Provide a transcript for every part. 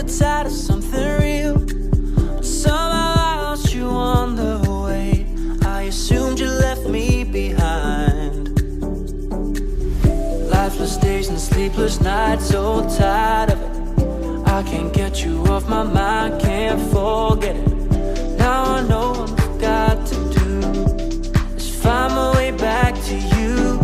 tide of something real, but somehow I lost you on the way. I assumed you left me behind. Lifeless days and sleepless nights, so tired of it. I can't get you off my mind, can't forget it. Now I know what I've got to do is find my way back to you.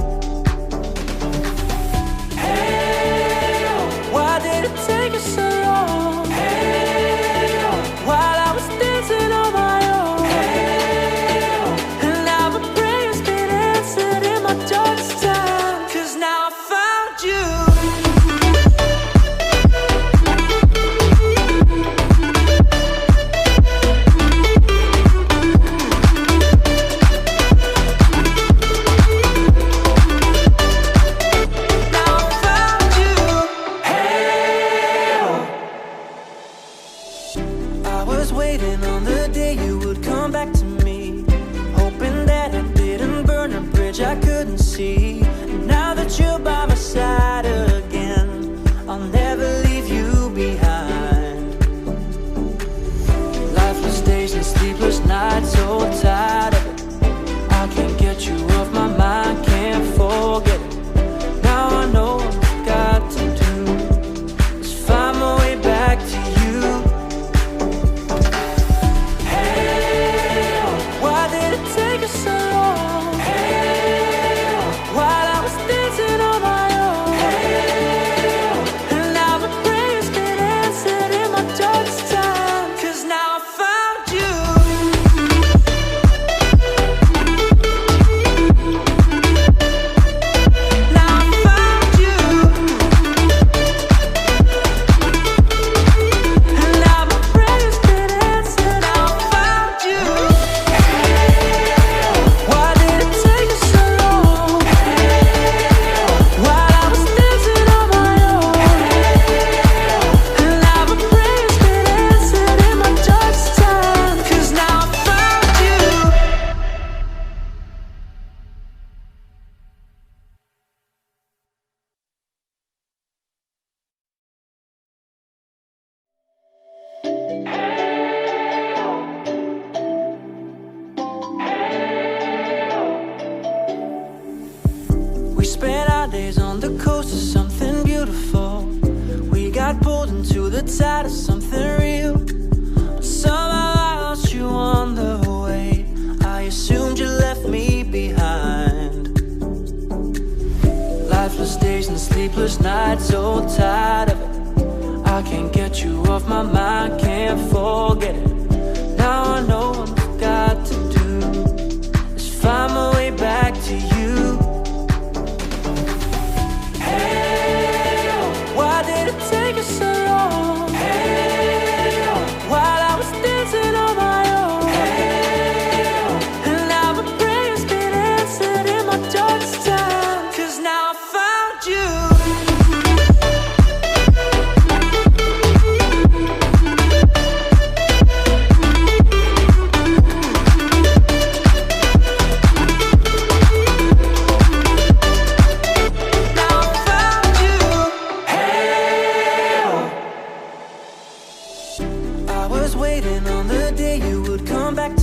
Hey, oh, why did it take us so long? Hey, oh, while I was dancing on my own. Hey, oh, and now my prayers been answered in my darkest time. 'Cause now I found you. Waiting on the day you would come back to me, hoping that I didn't burn a bridge I couldn't see. And now that you're by my side again, I'll never leave you behind. Lifeless days and sleepless nights, so tired of it. I can't get you off my mind, can't forget it. Now I know what I've got to do is find my way back to you. Take us so long. Hey, while I was dancing on my own. Hey, and now my prayers been answered in my darkest time. 'Cause now I found you. Now I found you. And now my prayers been answered. Now I found you. We spent our days on the coast of something beautiful. We got pulled into the tide of something real, but somehow I lost you on the way. I assumed you left me behind. Lifeless days and sleepless nights, so tired of it. I can't get you off my mind, can't forget it. Now I know what I've got to do is find my way back to you. Take us so long. Hey, while I was dancing on my own. Hey, and now my prayers been answered in my darkest time. 'Cause now I found you. Waiting on the day you would come back